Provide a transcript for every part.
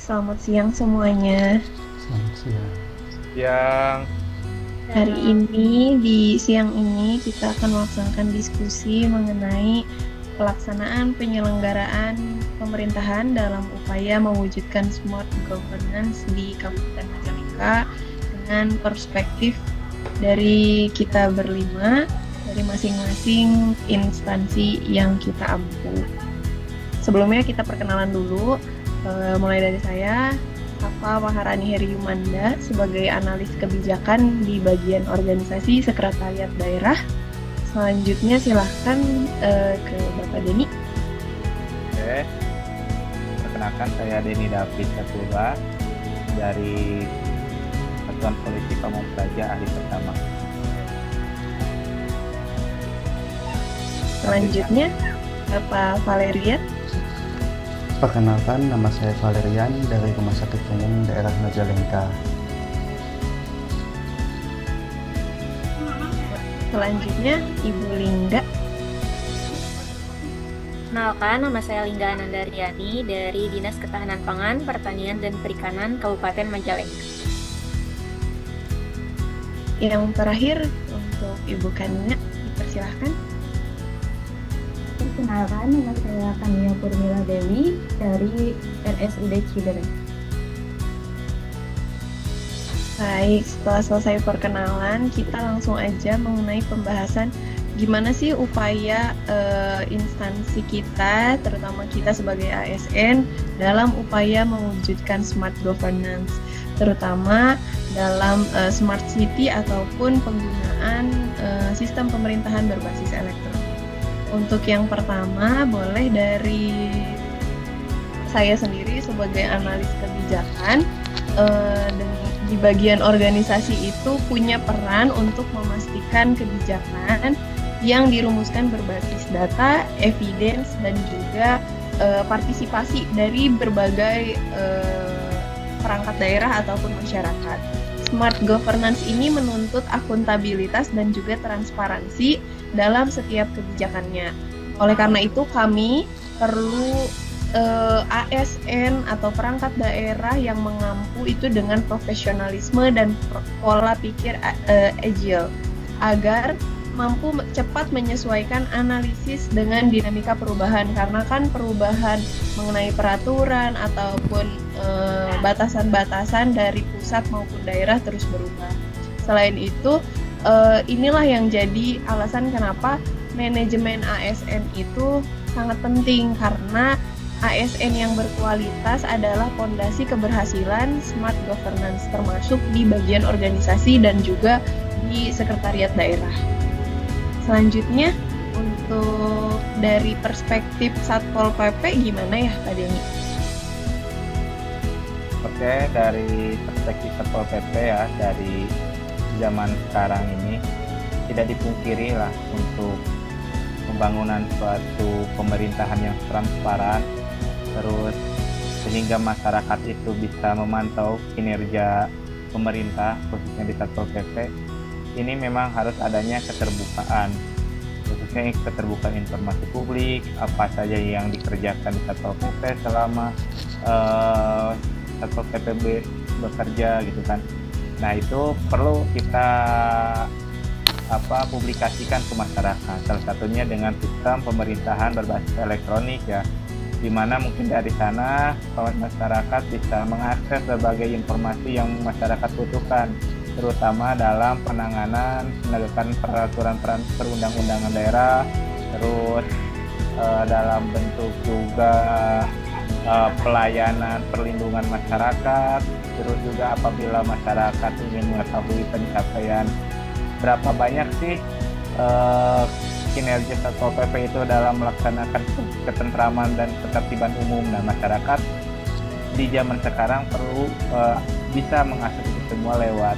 Selamat siang semuanya. Selamat siang. Yang Di siang ini kita akan melaksanakan diskusi mengenai pelaksanaan penyelenggaraan pemerintahan dalam upaya mewujudkan smart governance di Kabupaten Majalengka dengan perspektif dari kita berlima, dari masing-masing instansi yang kita ampu. Sebelumnya kita perkenalan dulu, mulai dari saya, Safa Maharani Heriumanda sebagai analis kebijakan di bagian organisasi sekretariat daerah. Selanjutnya silahkan ke Bapak Deni. Oke, perkenalkan saya Denny David Saturba dari Satuan Polisi Pamong Praja Ahli Pertama. Selanjutnya Bapak Valerian. Perkenalkan, nama saya Valerian dari Rumah Sakit Umum Daerah Majalengka. Selanjutnya Ibu Lingga. Kenalkan, nama saya Lingga Anandariani dari Dinas Ketahanan Pangan, Pertanian, dan Perikanan Kabupaten Majalengka. Yang terakhir untuk Ibu Kania, dipersilahkan. Perkenalkan, nama saya Kania Purmila Dewi dari RSUD Ciberem. Baik, setelah selesai perkenalan, kita langsung aja mengenai pembahasan gimana sih upaya instansi kita, terutama kita sebagai ASN, dalam upaya mewujudkan smart governance, terutama dalam smart city ataupun penggunaan sistem pemerintahan berbasis elektronik. Untuk yang pertama, boleh dari saya sendiri sebagai analis kebijakan, dan di bagian organisasi itu punya peran untuk memastikan kebijakan yang dirumuskan berbasis data, evidence, dan juga partisipasi dari berbagai perangkat daerah ataupun masyarakat. Smart governance ini menuntut akuntabilitas dan juga transparansi dalam setiap kebijakannya. Oleh karena itu kami perlu ASN atau perangkat daerah yang mengampu itu dengan profesionalisme dan pola pikir agile agar mampu cepat menyesuaikan analisis dengan dinamika perubahan, karena kan perubahan mengenai peraturan ataupun batasan-batasan dari pusat maupun daerah terus berubah. Selain itu, inilah yang jadi alasan kenapa manajemen ASN itu sangat penting, karena ASN yang berkualitas adalah fondasi keberhasilan smart governance, termasuk di bagian organisasi dan juga di sekretariat daerah. Selanjutnya, untuk dari perspektif Satpol PP gimana ya Pak Denny? Oke, dari perspektif Satpol PP ya, dari zaman sekarang ini tidak dipungkiri lah untuk pembangunan suatu pemerintahan yang transparan, terus sehingga masyarakat itu bisa memantau kinerja pemerintah, khususnya di Satpol PP. Ini memang harus adanya keterbukaan, khususnya keterbukaan informasi publik, apa saja yang dikerjakan di Satpol PP selama Satpol PP bekerja gitu kan. Nah, itu perlu kita publikasikan ke masyarakat. Salah satunya dengan sistem pemerintahan berbasis elektronik ya, di mana mungkin dari sana masyarakat bisa mengakses berbagai informasi yang masyarakat butuhkan, terutama dalam penanganan penegakan peraturan perundang-undangan daerah, terus dalam bentuk juga pelayanan perlindungan masyarakat, terus juga apabila masyarakat ingin mengetahui pencapaian berapa banyak sih kinerja Satpol PP itu dalam melaksanakan ketentraman dan ketertiban umum. Nah, masyarakat di zaman sekarang perlu bisa mengakses itu semua lewat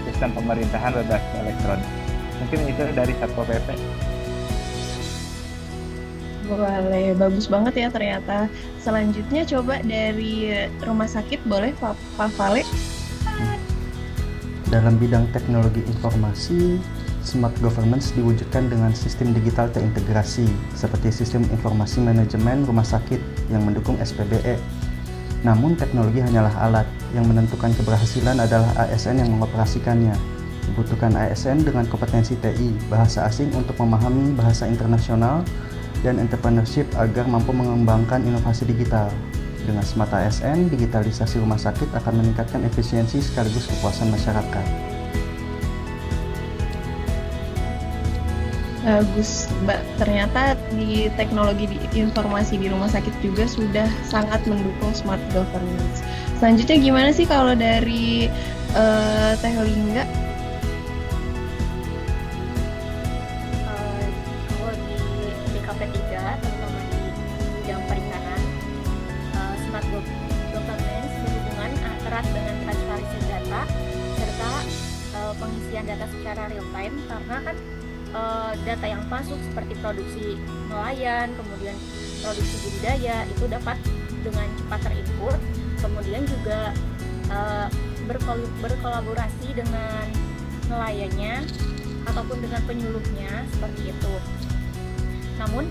sistem pemerintahan berbasis elektronik. Mungkin itu dari Satpol PP. Boleh, bagus banget ya ternyata. Selanjutnya coba dari rumah sakit, boleh Pak Vale? Dalam bidang teknologi informasi, smart governance diwujudkan dengan sistem digital terintegrasi seperti sistem informasi manajemen rumah sakit yang mendukung SPBE. Namun teknologi hanyalah alat, yang menentukan keberhasilan adalah ASN yang mengoperasikannya. Dibutuhkan ASN dengan kompetensi TI, bahasa asing untuk memahami bahasa internasional, dan entrepreneurship agar mampu mengembangkan inovasi digital. Dengan smart ASN, digitalisasi rumah sakit akan meningkatkan efisiensi sekaligus kepuasan masyarakat. Bagus, Mbak. Ternyata di teknologi informasi di rumah sakit juga sudah sangat mendukung smart governance. Selanjutnya gimana sih kalau dari Teh Lingga? Kalau di DKP 3, terutama di bidang perikanan, smart governance berhubungan erat dengan transparansi data serta pengisian data secara real time, karena kan data yang masuk seperti produksi nelayan, kemudian produksi budidaya itu dapat dengan cepat terinput, kemudian juga berkolaborasi dengan nelayannya ataupun dengan penyuluhnya seperti itu. Namun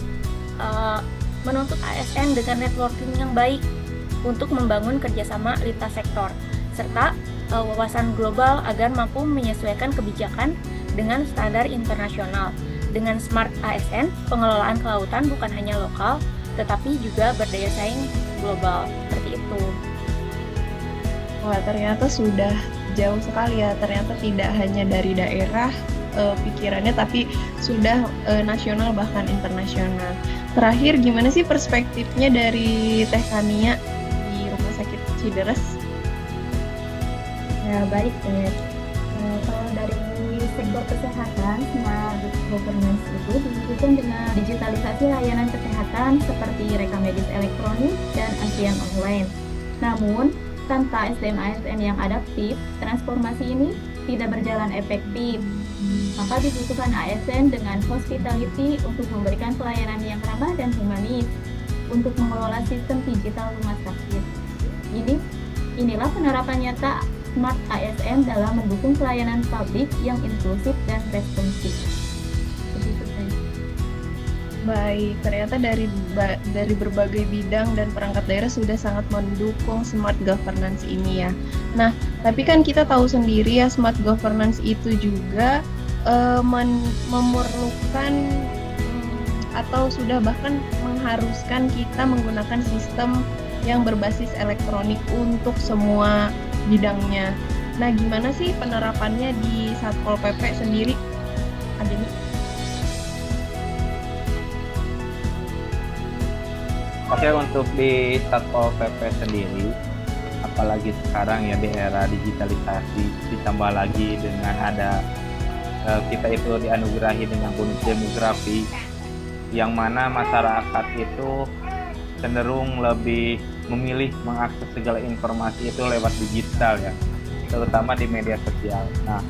menuntut ASN dengan networking yang baik untuk membangun kerjasama lintas sektor serta wawasan global agar mampu menyesuaikan kebijakan dengan standar internasional. Dengan smart ASN, pengelolaan kelautan bukan hanya lokal, tetapi juga berdaya saing global. Seperti itu. Wah, ternyata sudah jauh sekali ya. Ternyata tidak hanya dari daerah pikirannya, tapi sudah nasional bahkan internasional. Terakhir, gimana sih perspektifnya dari Teh Kania di Rumah Sakit Cideres? Ya, baik, Teh. Kalau dari sektor kesehatan, smart governance itu diwujudkan dengan digitalisasi layanan kesehatan seperti rekam medis elektronik dan antrian online. Namun, tanpa SDM ASN yang adaptif, transformasi ini tidak berjalan efektif. Maka dibutuhkan ASN dengan hospitality untuk memberikan pelayanan yang ramah dan humanis untuk mengelola sistem digital rumah sakit. Inilah penerapan nyata Smart ASN dalam mendukung pelayanan publik yang inklusif dan responsif. Begitu, Teh. Baik, ternyata dari berbagai bidang dan perangkat daerah sudah sangat mendukung smart governance ini ya. Nah, tapi kan kita tahu sendiri ya, smart governance itu juga memerlukan atau sudah bahkan mengharuskan kita menggunakan sistem yang berbasis elektronik untuk semua bidangnya. Nah, gimana sih penerapannya di Satpol PP sendiri? Ada nih. Oke, untuk di Satpol PP sendiri, apalagi sekarang ya di era digitalisasi, ditambah lagi dengan ada kita itu dianugerahi dengan bonus demografi, yang mana masyarakat itu cenderung lebih memilih mengakses segala informasi itu lewat digital ya, terutama di media sosial. Nah,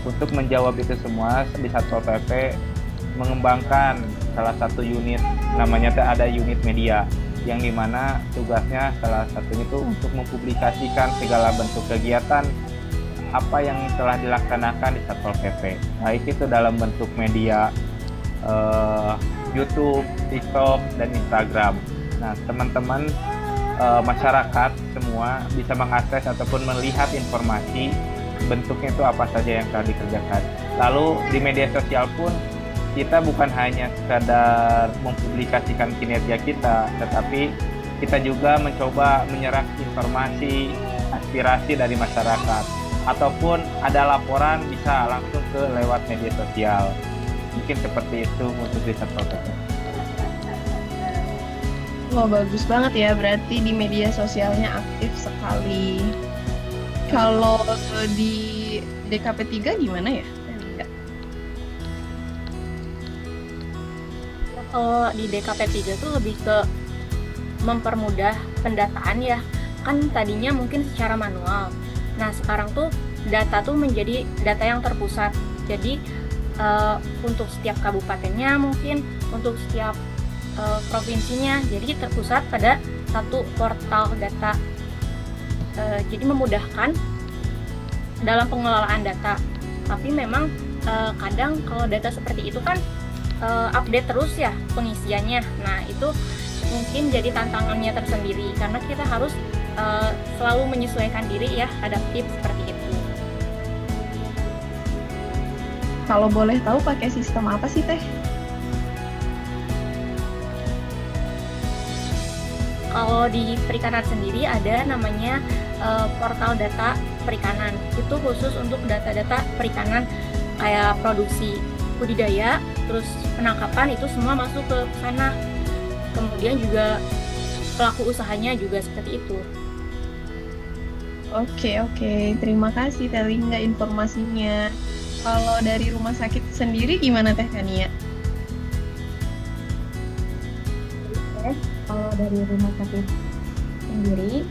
untuk menjawab itu semua, di Satpol PP mengembangkan salah satu unit, namanya ada unit media, yang dimana tugasnya salah satunya itu untuk mempublikasikan segala bentuk kegiatan apa yang telah dilaksanakan di Satpol PP, baik itu dalam bentuk media YouTube, TikTok, dan Instagram. Nah, teman-teman masyarakat semua bisa mengakses ataupun melihat informasi bentuknya itu apa saja yang telah dikerjakan. Lalu di media sosial pun kita bukan hanya sekadar mempublikasikan kinerja kita, tetapi kita juga mencoba menyerap informasi, aspirasi dari masyarakat, ataupun ada laporan bisa langsung ke lewat media sosial. Mungkin seperti itu untuk di Satpol PP. Wah, bagus banget ya, berarti di media sosialnya aktif sekali. Kalau di DKP 3 gimana ya? Kalau di DKP 3 tuh lebih ke mempermudah pendataan ya. Kan tadinya mungkin secara manual. Nah, sekarang tuh data tuh menjadi data yang terpusat. Jadi untuk setiap kabupatennya mungkin, untuk setiap provinsinya, jadi terpusat pada satu portal data. Jadi memudahkan dalam pengelolaan data. Tapi memang kadang kalau data seperti itu kan update terus ya pengisiannya. Nah, itu mungkin jadi tantangannya tersendiri karena kita harus selalu menyesuaikan diri ya, adaptif seperti itu. Kalau boleh tahu pakai sistem apa sih Teh? Kalau di perikanan sendiri ada namanya portal data perikanan. Itu khusus untuk data-data perikanan kayak produksi, budidaya, terus penangkapan itu semua masuk ke sana. Kemudian juga pelaku usahanya juga seperti itu. Oke, terima kasih Teh Lingga informasinya. Kalau dari rumah sakit sendiri gimana Teh Kania? Kalau dari rumah sakit sendiri,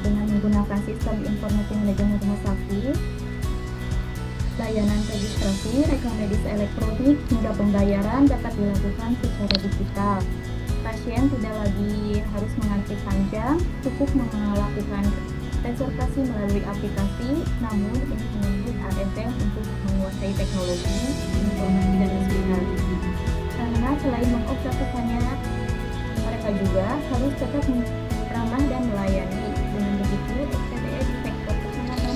dengan menggunakan sistem informasi manajemen rumah sakit, layanan registrasi, rekam medis elektronik, hingga pembayaran dapat dilakukan secara digital. Pasien tidak lagi harus mengantri panjang, cukup melakukan reservasi melalui aplikasi, namun ini menuntut ASN untuk menguasai teknologi, informasi dan digital. Karena selain mengoperasikannya, mereka juga harus tetap ramah dan melayani. Dengan begitu, SPBE di sektor kesehatan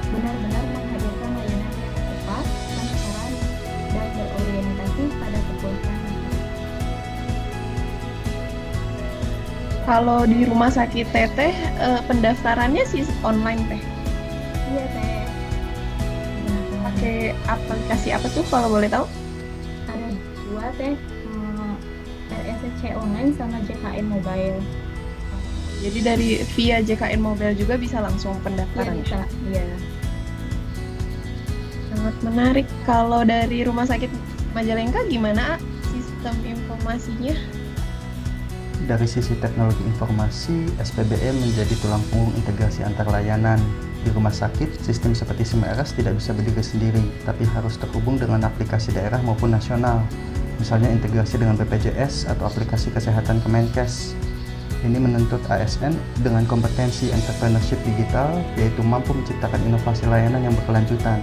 benar-benar menghadirkan layanan yang cepat, transparan, dan berorientasi pada kepuasan masyarakat. Kalau di rumah sakit Teteh, pendaftarannya sih online Teh. Iya Teh. Pakai aplikasi apa tuh kalau boleh tahu? Ada dua Teh, RSC online sama JKN Mobile. Jadi dari via JKN Mobile juga bisa langsung Iya pendaftaran. bisa, iya. Sangat menarik. Kalau dari rumah sakit Majalengka gimana sistem informasinya? Dari sisi teknologi informasi, SPBE menjadi tulang punggung integrasi antar layanan. Di rumah sakit, sistem seperti SIM-RS tidak bisa berdiri sendiri, tapi harus terhubung dengan aplikasi daerah maupun nasional. Misalnya integrasi dengan BPJS atau aplikasi kesehatan Kemenkes. Ini menuntut ASN dengan kompetensi entrepreneurship digital, yaitu mampu menciptakan inovasi layanan yang berkelanjutan.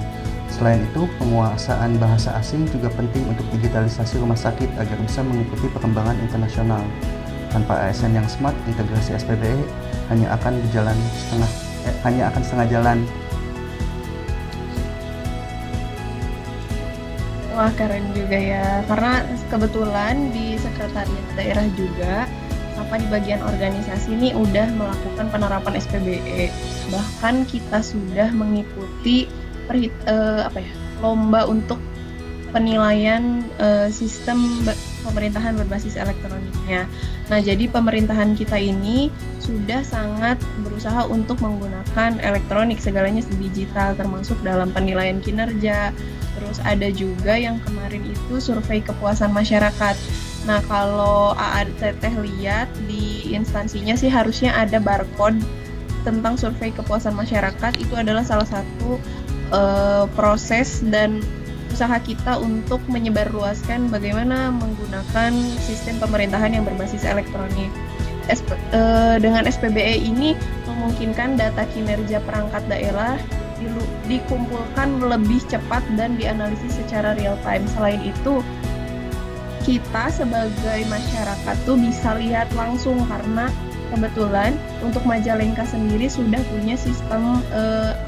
Selain itu, penguasaan bahasa asing juga penting untuk digitalisasi rumah sakit agar bisa mengikuti perkembangan internasional. Tanpa ASN yang smart, integrasi SPBE hanya akan setengah jalan. Wah, keren juga ya. Karena kebetulan di sekretariat daerah juga apa di bagian organisasi ini udah melakukan penerapan SPBE. Bahkan kita sudah mengikuti lomba untuk penilaian sistem pemerintahan berbasis elektroniknya. Nah, jadi pemerintahan kita ini sudah sangat berusaha untuk menggunakan elektronik, segalanya digital, termasuk dalam penilaian kinerja. Terus ada juga yang kemarin itu survei kepuasan masyarakat. Nah, kalau Teteh lihat di instansinya sih harusnya ada barcode tentang survei kepuasan masyarakat. Itu adalah salah satu proses dan usaha kita untuk menyebarluaskan bagaimana menggunakan sistem pemerintahan yang berbasis elektronik. Dengan SPBE ini memungkinkan data kinerja perangkat daerah dikumpulkan lebih cepat dan dianalisis secara real time. Selain itu, kita sebagai masyarakat tuh bisa lihat langsung karena kebetulan untuk Majalengka sendiri sudah punya sistem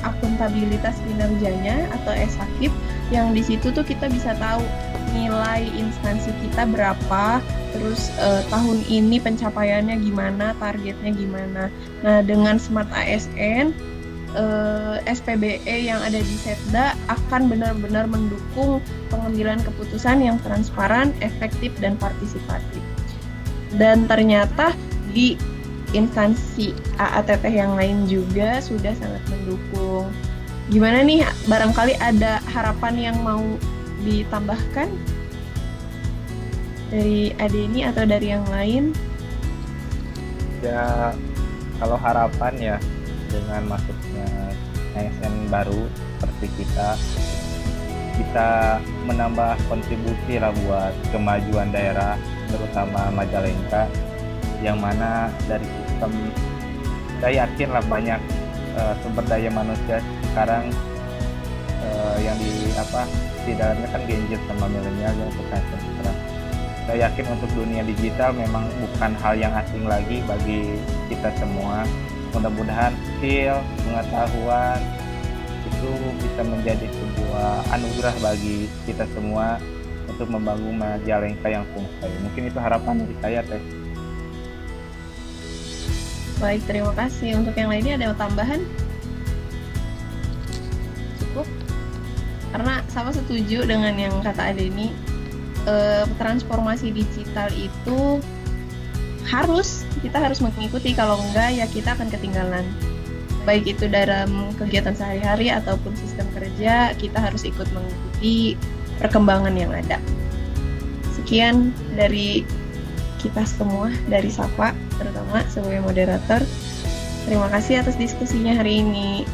akuntabilitas kinerjanya atau SAKIP, yang di situ tuh kita bisa tahu nilai instansi kita berapa, terus tahun ini pencapaiannya gimana, targetnya gimana. Nah, dengan Smart ASN, SPBE yang ada di Setda akan benar-benar mendukung pengambilan keputusan yang transparan, efektif, dan partisipatif. Dan ternyata di instansi AATT yang lain juga sudah sangat mendukung. Gimana nih, barangkali ada harapan yang mau ditambahkan dari Adeni atau dari yang lain? Ya, kalau harapan ya dengan masuknya ASN baru seperti kita bisa menambah kontribusi lah buat kemajuan daerah, terutama Majalengka, yang mana dari sistem saya yakin lah banyak sumber daya manusia sekarang yang di dalamnya kan gadget sama milenial yang terkait sekarang. Saya yakin untuk dunia digital memang bukan hal yang asing lagi bagi kita semua. Mudah-mudahan skill, pengetahuan itu bisa menjadi sebuah anugerah bagi kita semua untuk membangun Majalengka yang sukses. Mungkin itu harapan dari saya, Teh. Baik, terima kasih. Untuk yang lainnya ada tambahan? Cukup? Karena sama setuju dengan yang kata Adeni, transformasi digital itu kita harus mengikuti, kalau enggak ya kita akan ketinggalan. Baik itu dalam kegiatan sehari-hari ataupun sistem kerja, kita harus ikut mengikuti perkembangan yang ada. Sekian dari kita semua, dari Safa terutama sebagai moderator. Terima kasih atas diskusinya hari ini.